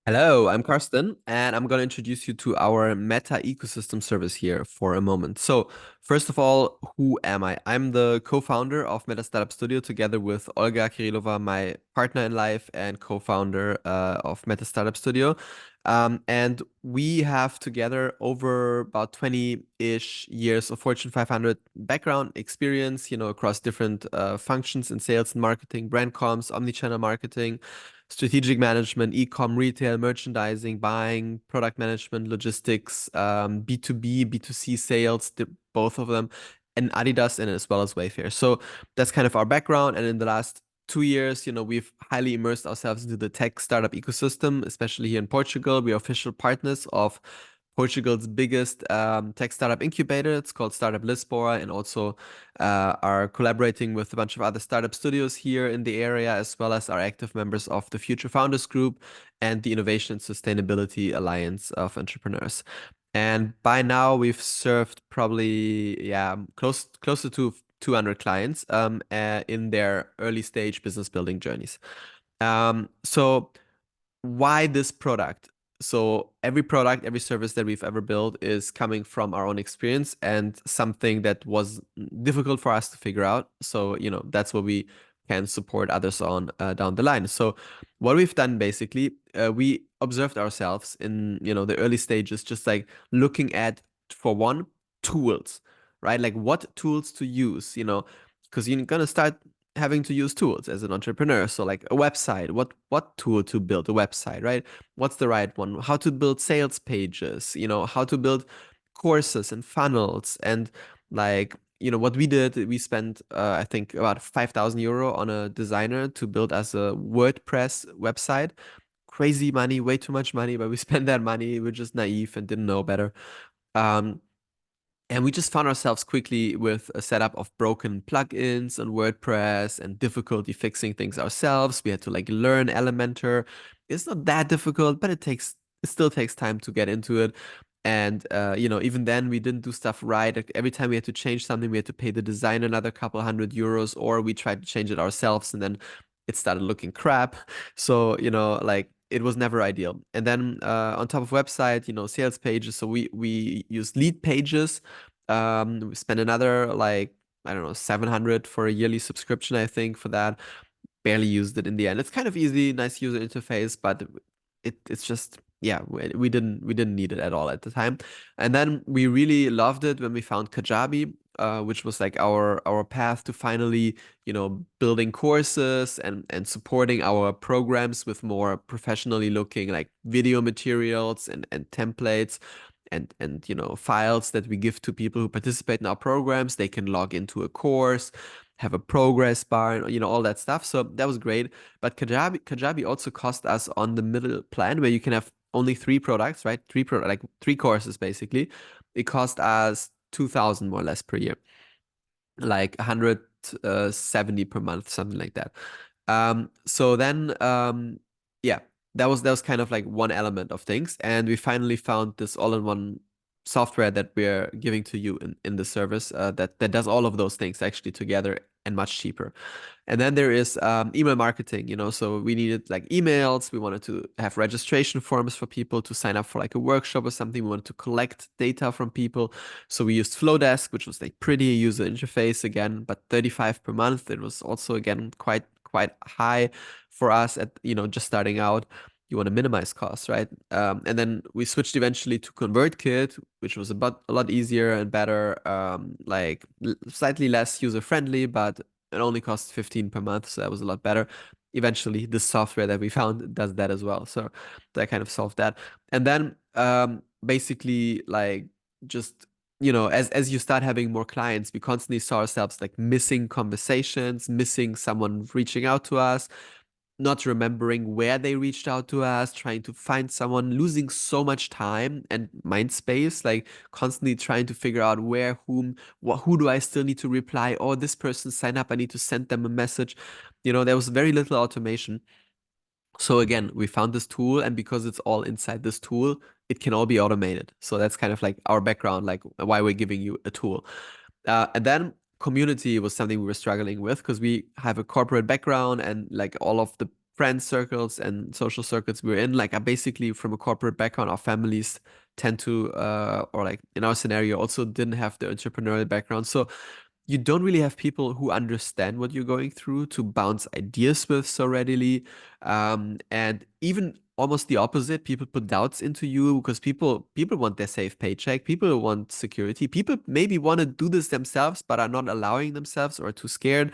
Hello, I'm Karsten, and I'm going to introduce you to our Meta ecosystem service here for a moment. So, first of all, who am I? I'm the co-founder of Meta Startup Studio together with Olga Kirilova, my partner in life and co-founder of Meta Startup Studio. And we have together over about 20-ish years of Fortune 500 background experience, across different functions in sales and marketing, brand comms, omnichannel marketing, strategic management, e-com, retail, merchandising, buying, product management, logistics, B2B, B2C sales, both of them, and Adidas, and as well as Wayfair. So that's kind of our background. And in the last 2 years, we've highly immersed ourselves into the tech startup ecosystem, especially here in Portugal. We are official partners of Portugal's biggest tech startup incubator. It's called Startup Lisboa, and also are collaborating with a bunch of other startup studios here in the area, as well as are active members of the Future Founders Group and the Innovation and Sustainability Alliance of Entrepreneurs. And by now, we've served probably, closer to 200 clients in their early stage business building journeys. So why this product? So every product, every service that we've ever built is coming from our own experience and something that was difficult for us to figure out. So, that's what we can support others on down the line. So what we've done basically, we observed ourselves in, the early stages, just like looking at, for one, tools, right? Like what tools to use, because you're gonna start having to use tools as an entrepreneur. So like a website, what tool to build a website, right? What's the right one? How to build sales pages, how to build courses and funnels. And like, what we did, we spent I think about 5,000 euro on a designer to build us a WordPress website. Crazy money, way too much money, but we spent that money. We're just naive and didn't know better. Um, and we just found ourselves quickly with a setup of broken plugins on WordPress and difficulty fixing things ourselves. We had to like learn Elementor. It's not that difficult, but it still takes time to get into it. And even then we didn't do stuff right. Like, every time we had to change something, we had to pay the designer another couple hundred euros, or we tried to change it ourselves and then it started looking crap. So, like it was never ideal. And then on top of website, sales pages. So we use lead pages. We spend another like, I don't know, 700 for a yearly subscription, I think, for that. Barely used it in the end. It's kind of easy, nice user interface, but it's just, yeah, we didn't need it at all at the time. And then we really loved it when we found Kajabi, which was like our path to finally, building courses and supporting our programs with more professionally looking like video materials and templates and files that we give to people who participate in our programs. They can log into a course, have a progress bar, all that stuff. So that was great. But Kajabi also cost us on the middle plan, where you can have only three products, right? Like three courses basically. It cost us 2,000 more or less per year, like 170 per month, something like that. So then, yeah, that was kind of like one element of things, and we finally found this all-in-one software that we're giving to you in the service that does all of those things actually together and much cheaper. And then there is email marketing, so we needed like emails. We wanted to have registration forms for people to sign up for like a workshop or something. We wanted to collect data from people. So we used Flowdesk, which was like pretty user interface again, but 35 per month. It was also again quite high for us at, just starting out. You want to minimize costs, right? And then we switched eventually to ConvertKit, which was a lot easier and better, like slightly less user friendly, but it only costs 15 per month, so that was a lot better. Eventually, the software that we found does that as well. So that kind of solved that. And then basically like just as you start having more clients, we constantly saw ourselves like missing conversations, missing someone reaching out to us, not remembering where they reached out to us, trying to find someone, losing so much time and mind space, like constantly trying to figure out where, who do I still need to reply? Oh, this person signed up, I need to send them a message. There was very little automation. So again, we found this tool, and because it's all inside this tool, it can all be automated. So that's kind of like our background, like why we're giving you a tool. And then community was something we were struggling with because we have a corporate background, and like all of the friend circles and social circuits we're in, like, are basically from a corporate background. Our families tend to, or like in our scenario, also didn't have the entrepreneurial background. So you don't really have people who understand what you're going through to bounce ideas with so readily. And even almost the opposite, people put doubts into you because people want their safe paycheck, people want security, people maybe want to do this themselves but are not allowing themselves or are too scared,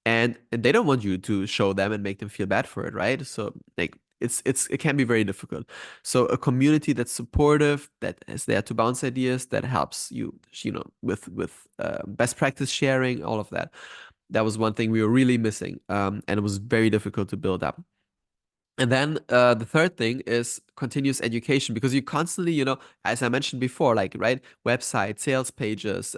and they don't want you to show them and make them feel bad for it, right? So like it can be very difficult. So a community that's supportive, that is there to bounce ideas, that helps you, with best practice sharing, all of that. That was one thing we were really missing, and it was very difficult to build up. And then the third thing is continuous education, because you constantly, as I mentioned before, like, right, website, sales pages,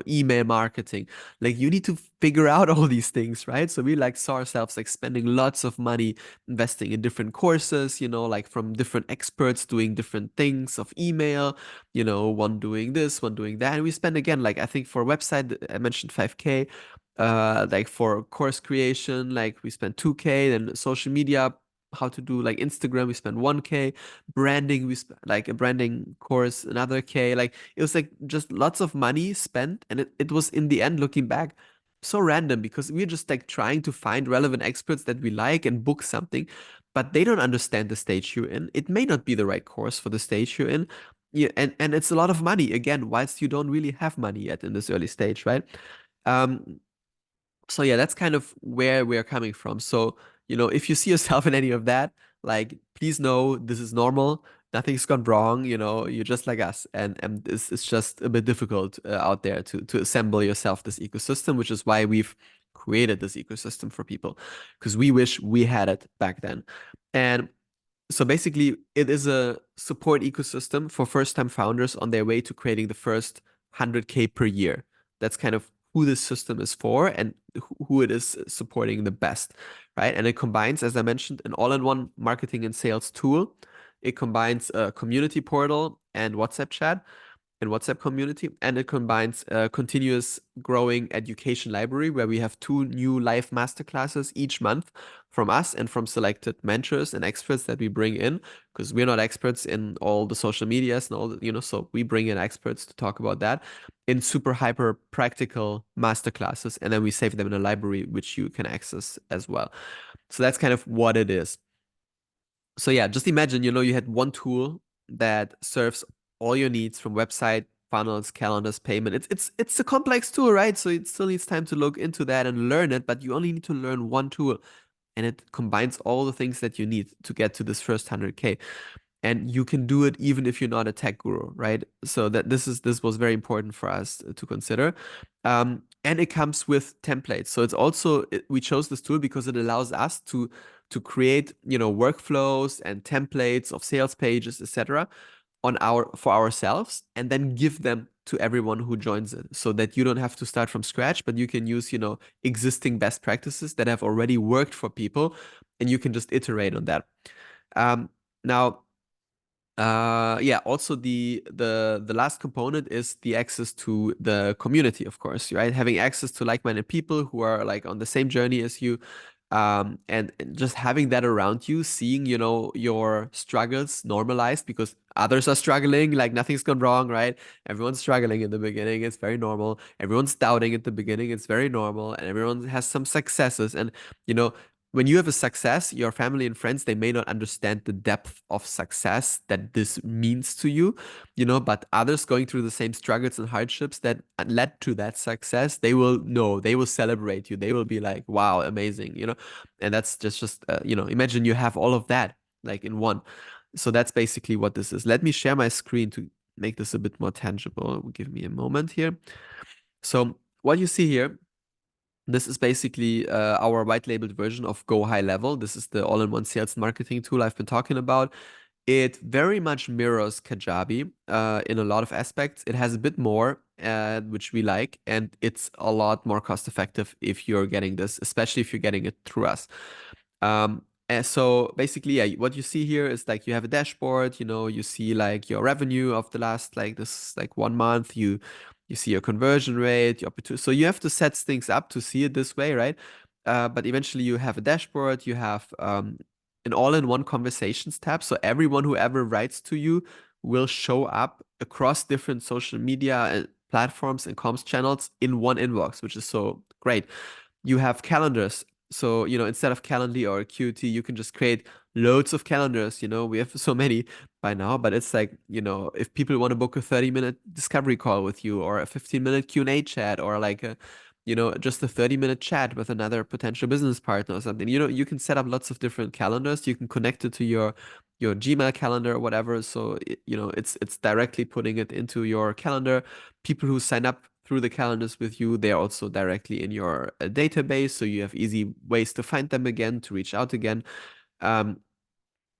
email marketing, like you need to figure out all these things, right? So we like saw ourselves like spending lots of money investing in different courses, like from different experts doing different things of email, one doing this, one doing that. And we spend again, like I think for a website, I mentioned 5K. Like for course creation, like we spent 2K, then social media, how to do like Instagram, we spent 1K, branding, we spent like a branding course, another K. Like it was like just lots of money spent. And it was in the end, looking back, so random because we're just like trying to find relevant experts that we like and book something, but they don't understand the stage you're in. It may not be the right course for the stage you're in. Yeah, and it's a lot of money again, whilst you don't really have money yet in this early stage, right? Um, so yeah, that's kind of where we're coming from. So, if you see yourself in any of that, like, please know this is normal. Nothing's gone wrong. You're just like us, and it's just a bit difficult out there to assemble yourself this ecosystem, which is why we've created this ecosystem for people, because we wish we had it back then. And so basically, it is a support ecosystem for first-time founders on their way to creating the first 100K per year. That's kind of who this system is for and who it is supporting the best, right? And it combines, as I mentioned, an all-in-one marketing and sales tool. It combines a community portal and WhatsApp chat and WhatsApp community, and it combines a continuous growing education library where we have 2 new live masterclasses each month from us and from selected mentors and experts that we bring in, because we're not experts in all the social medias and all the, so we bring in experts to talk about that in super hyper practical masterclasses, and then we save them in a library which you can access as well. So that's kind of what it is. So yeah, just imagine, you had one tool that serves all your needs from website, funnels, calendars, payment. It's a complex tool, right? So it still needs time to look into that and learn it, but you only need to learn one tool, and it combines all the things that you need to get to this first 100K. And you can do it even if you're not a tech guru, right? So that this was very important for us to consider. And it comes with templates. So it's also we chose this tool because it allows us to create, workflows and templates of sales pages, etc., for ourselves, and then give them to everyone who joins it, so that you don't have to start from scratch, but you can use, existing best practices that have already worked for people, and you can just iterate on that. Now, yeah, also the last component is the access to the community, of course, right? Having access to like-minded people who are like on the same journey as you, and just having that around you, seeing, your struggles normalized because others are struggling, like nothing's gone wrong, right? Everyone's struggling in the beginning, it's very normal. Everyone's doubting at the beginning, it's very normal, and everyone has some successes. And you know, when you have a success, your family and friends, they may not understand the depth of success that this means to you, but others going through the same struggles and hardships that led to that success, they will know, they will celebrate you. They will be like, wow, amazing, and that's just imagine you have all of that like in one. So that's basically what this is. Let me share my screen to make this a bit more tangible. Give me a moment here. So what you see here, this is basically our white labeled version of Go High Level. This is the all-in-one sales marketing tool I've been talking about. It very much mirrors Kajabi in a lot of aspects. It has a bit more, which we like, and it's a lot more cost effective if you're getting this, especially if you're getting it through us. And so basically, yeah, what you see here is like you have a dashboard, you see like your revenue of the last like this like 1 month, you see your conversion rate, your opportunity. So you have to set things up to see it this way, right? but eventually you have a dashboard, you have an all-in-one conversations tab. So everyone who ever writes to you will show up across different social media platforms and comms channels in one inbox, which is so great. You have calendars. So, instead of Calendly or Qt, you can just create loads of calendars. We have so many by now, but it's like, if people want to book a 30-minute discovery call with you or a 15-minute Q&A chat or like just a 30-minute chat with another potential business partner or something, you can set up lots of different calendars. You can connect it to your Gmail calendar or whatever. So, it's directly putting it into your calendar. People who sign up through the calendars with you, they're also directly in your database. So you have easy ways to find them again, to reach out again. Um,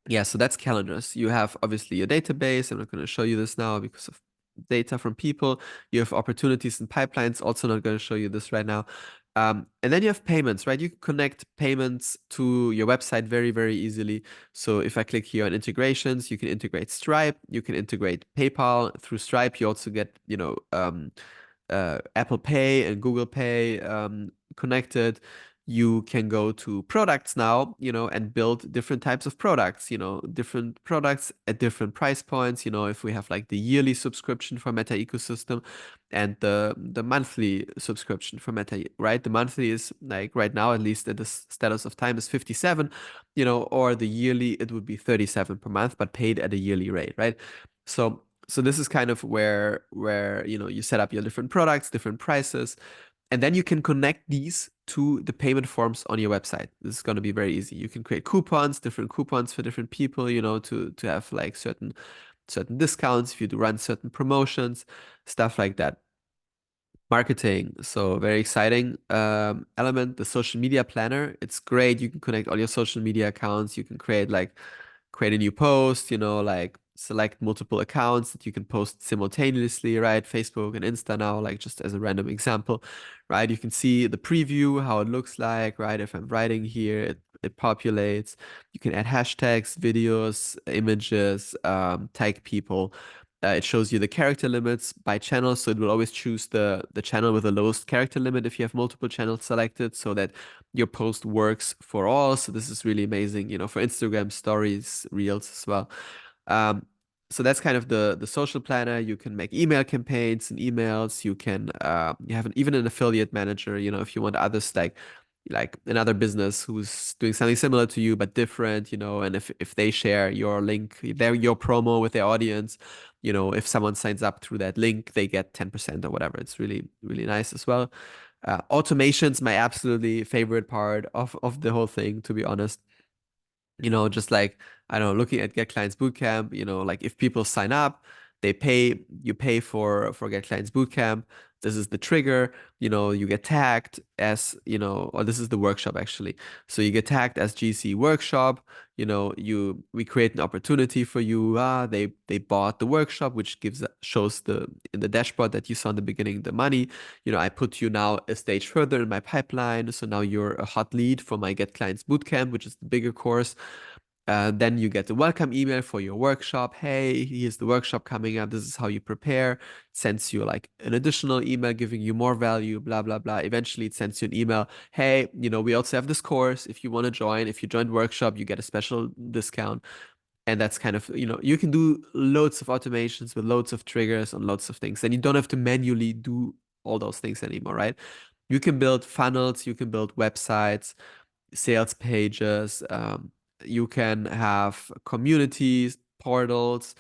yeah, so that's calendars. You have obviously your database. I'm not going to show you this now because of data from people. You have opportunities and pipelines. Also not going to show you this right now. And then you have payments, right? You can connect payments to your website very, very easily. So if I click here on integrations, you can integrate Stripe, you can integrate PayPal through Stripe. You also get, Apple Pay and Google Pay connected. You can go to products now, and build different types of products, different products at different price points. If we have like the yearly subscription for Meta Ecosystem and the monthly subscription for Meta, right? The monthly is like right now, at least at the status of time, is 57, or the yearly, it would be 37 per month, but paid at a yearly rate, right? So this is kind of where you set up your different products, different prices, and then you can connect these to the payment forms on your website. This is going to be very easy. You can create coupons, different coupons for different people, to have like certain discounts if you do run certain promotions, stuff like that. Marketing, so very exciting element. The social media planner, it's great. You can connect all your social media accounts. You can create a new post, like select multiple accounts that you can post simultaneously, right? Facebook and Insta now, like just as a random example, right? You can see the preview, how it looks like, right? If I'm writing here, it populates. You can add hashtags, videos, images, tag people. It shows you the character limits by channel, so it will always choose the channel with the lowest character limit if you have multiple channels selected, so that your post works for all. So this is really amazing, for Instagram stories, reels as well. Um, so that's kind of the social planner. You can make email campaigns and emails. You have even an affiliate manager. If you want others like another business who's doing something similar to you but different, and if they share your link, your promo with their audience, if someone signs up through that link, they get 10% or whatever. It's really, really nice as well. Automation's my absolutely favorite part of the whole thing, to be honest. Just like, I don't know, looking at Get Clients Bootcamp, like if people sign up, you pay for Get Clients Bootcamp. This is the trigger, you get tagged as, or this is the workshop actually. So you get tagged as GC workshop, we create an opportunity for you. They bought the workshop, which shows in the dashboard that you saw in the beginning, the money. I put you now a stage further in my pipeline. So now you're a hot lead for my Get Clients Bootcamp, which is the bigger course. Then you get the welcome email for your workshop. Hey, here's the workshop coming up. This is how you prepare. It sends you like an additional email giving you more value, blah, blah, blah. Eventually, it sends you an email. Hey, we also have this course. If you want to join, if you join the workshop, you get a special discount. And that's kind of, you can do loads of automations with loads of triggers on loads of things. And you don't have to manually do all those things anymore, right? You can build funnels, you can build websites, sales pages. You can have communities, portals.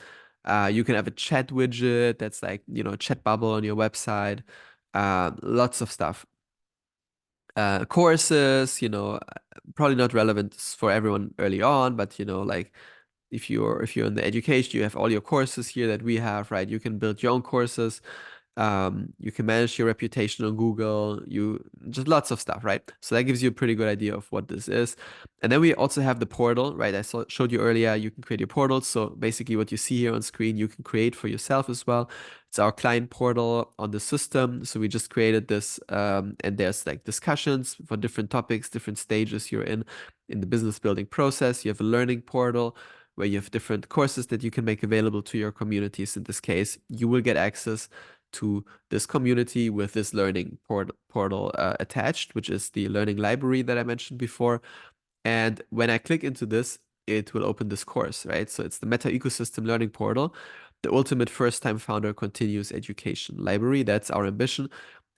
You can have a chat widget that's like, chat bubble on your website. Lots of stuff. Courses, probably not relevant for everyone early on, but like if you're in the education, you have all your courses here that we have, right? You can build your own courses. You can manage your reputation on Google, just lots of stuff, right? So that gives you a pretty good idea of what this is. And then we also have the portal, right? I showed you earlier, you can create your portals. So basically what you see here on screen, you can create for yourself as well. It's our client portal on the system. So we just created this, and there's like discussions for different topics, different stages you're in the business building process. You have a learning portal where you have different courses that you can make available to your communities. In this case, you will get access to this community with this learning portal attached, which is the learning library that I mentioned before. And when I click into this, it will open this course, right? So it's the Meta Ecosystem Learning Portal, the ultimate first-time founder continuous education library. That's our ambition.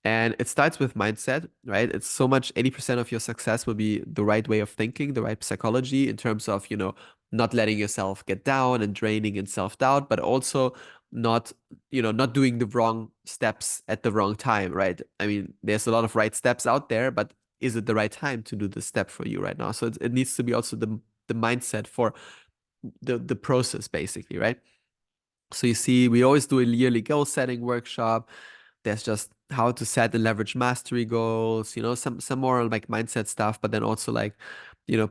And it starts with mindset, right? It's so much 80% of your success will be the right way of thinking, the right psychology in terms of, not letting yourself get down and draining and self-doubt, but also not, not doing the wrong steps at the wrong time, right? I mean, there's a lot of right steps out there, but is it the right time to do this step for you right now? So it needs to be also the mindset for the process, basically, right? So you see, we always do a yearly goal setting workshop. There's just how to set and leverage mastery goals, some more like mindset stuff, but then also like,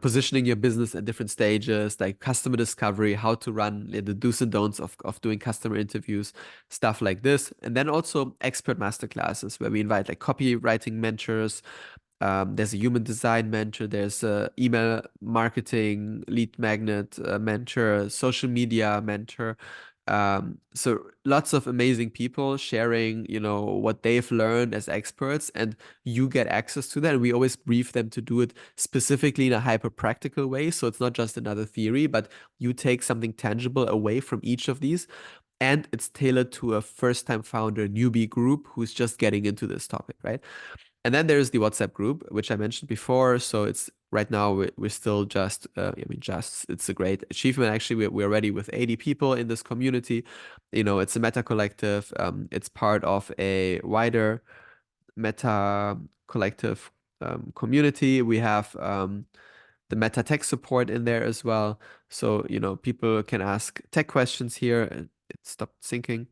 positioning your business at different stages, like customer discovery, how to run the do's and don'ts of doing customer interviews, stuff like this. And then also expert masterclasses where we invite like copywriting mentors. There's a human design mentor, there's a email marketing lead magnet mentor, social media mentor. So lots of amazing people sharing, what they've learned as experts, and you get access to that. And we always brief them to do it specifically in a hyper practical way. So it's not just another theory, but you take something tangible away from each of these. And it's tailored to a first time founder newbie group who's just getting into this topic, right? And then there's the WhatsApp group, which I mentioned before. So it's right now we're still just, it's a great achievement. Actually, we're already with 80 people in this community. It's a Meta collective. It's part of a wider Meta collective community. We have the Meta tech support in there as well. So, people can ask tech questions here. It stopped syncing.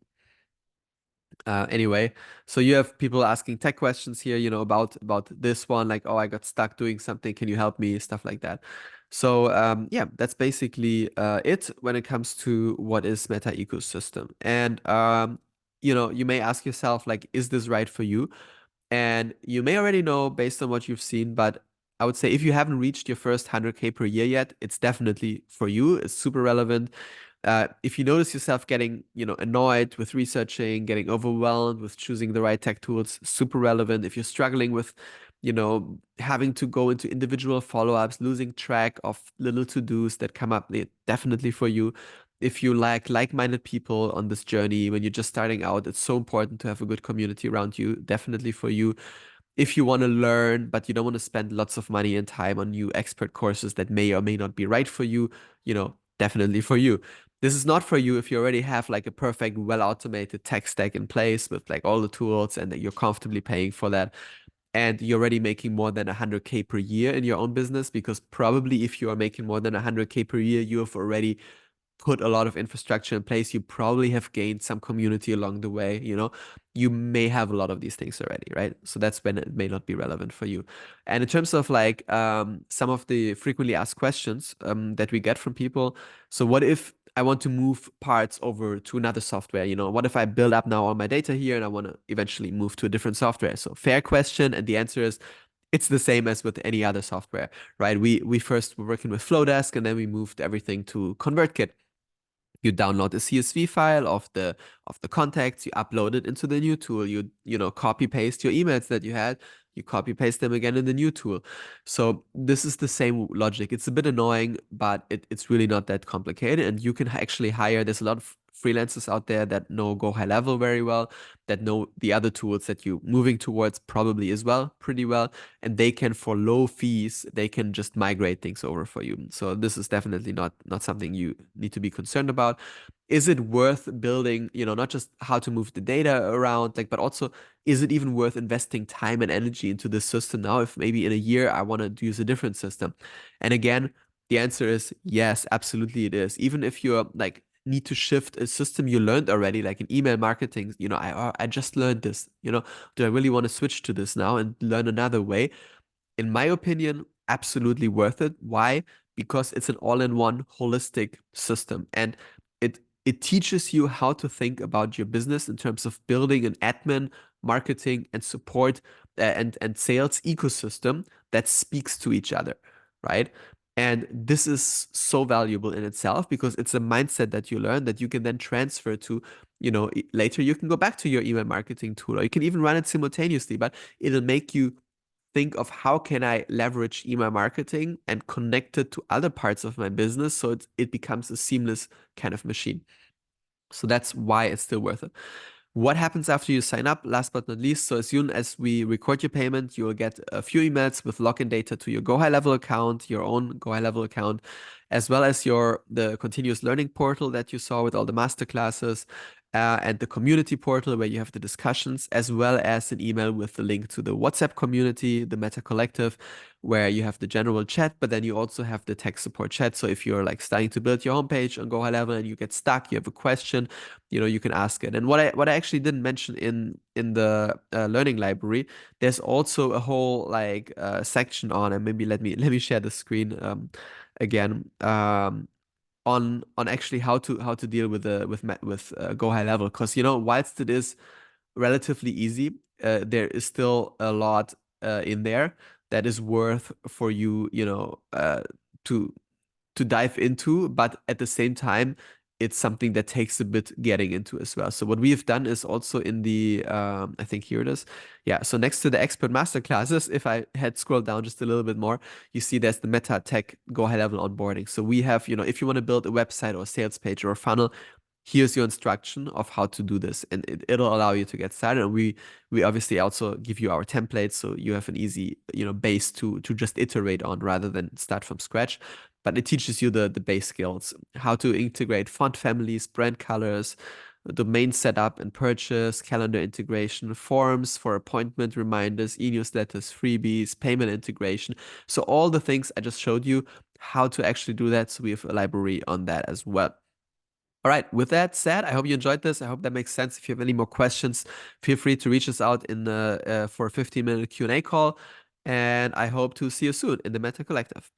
Anyway, so you have people asking tech questions here, about this one, like, oh, I got stuck doing something, can you help me? Stuff like that. So yeah, that's basically it when it comes to what is Meta ecosystem. And you may ask yourself, like, is this right for you? And you may already know based on what you've seen, but I would say if you haven't reached your first 100K per year yet, it's definitely for you. It's super relevant. If you notice yourself getting, annoyed with researching, getting overwhelmed with choosing the right tech tools, super relevant. If you're struggling with, having to go into individual follow-ups, losing track of little to-dos that come up, definitely for you. If you like-minded people on this journey when you're just starting out, it's so important to have a good community around you, definitely for you. If you want to learn, but you don't want to spend lots of money and time on new expert courses that may or may not be right for you, definitely for you. This is not for you if you already have like a perfect, well-automated tech stack in place with like all the tools and that you're comfortably paying for that. And you're already making more than 100K per year in your own business, because probably if you are making more than 100K per year, you have already put a lot of infrastructure in place. You probably have gained some community along the way, you may have a lot of these things already, right? So that's when it may not be relevant for you. And in terms of like some of the frequently asked questions that we get from people, so what if I want to move parts over to another software? What if I build up now all my data here and I want to eventually move to a different software? So fair question, and the answer is it's the same as with any other software, right? We first were working with Flowdesk, and then we moved everything to ConvertKit. You download a CSV file of the contacts, you upload it into the new tool, you copy paste your emails that you had, you copy paste them again in the new tool. So this is the same logic. It's a bit annoying, but it's really not that complicated, and you can actually hire. There's a lot of freelancers out there that know Go High Level very well, that know the other tools that you're moving towards probably as well, pretty well, and they can, for low fees, they can just migrate things over for you. So this is definitely not something you need to be concerned about. Is it worth building, not just how to move the data around, like, but also is it even worth investing time and energy into this system now if maybe in a year I want to use a different system? And again, the answer is yes, absolutely it is. Even if you're like need to shift a system you learned already, like in email marketing, I just learned this, do I really want to switch to this now and learn another way? In my opinion, absolutely worth it. Why? Because it's an all-in-one holistic system, and it teaches you how to think about your business in terms of building an admin, marketing, and support and sales ecosystem that speaks to each other, right? And this is so valuable in itself because it's a mindset that you learn that you can then transfer to, later you can go back to your email marketing tool, or you can even run it simultaneously, but it'll make you think of how can I leverage email marketing and connect it to other parts of my business so it becomes a seamless kind of machine. So that's why it's still worth it. What happens after you sign up? Last but not least, so as soon as we record your payment, you will get a few emails with login data to your Go High Level account, your own Go High Level account, as well as the continuous learning portal that you saw with all the masterclasses, and the community portal where you have the discussions, as well as an email with the link to the WhatsApp community, the Meta Collective, where you have the general chat, but then you also have the tech support chat. So if you're like starting to build your homepage on Go High Level and you get stuck, you have a question, you can ask it. And what I actually didn't mention in the learning library, there's also a whole like section on, and maybe let me share the screen again. On actually how to deal with Go High Level, because whilst it is relatively easy, there is still a lot in there that is worth for you, to dive into, but at the same time, it's something that takes a bit getting into as well. So what we have done is also in the, I think here it is. Yeah, so next to the expert masterclasses, if I had scrolled down just a little bit more, you see there's the Meta Tech Go High Level onboarding. So we have, if you want to build a website or a sales page or a funnel, here's your instruction of how to do this, and it'll allow you to get started. And we obviously also give you our templates, so you have an easy base to just iterate on rather than start from scratch. But it teaches you the base skills, how to integrate font families, brand colors, domain setup and purchase, calendar integration, forms for appointment reminders, e-newsletters, freebies, payment integration. So all the things I just showed you, how to actually do that. So we have a library on that as well. All right, with that said, I hope you enjoyed this. I hope that makes sense. If you have any more questions, feel free to reach us out for a 15-minute Q&A call. And I hope to see you soon in the Meta Collective. Bye.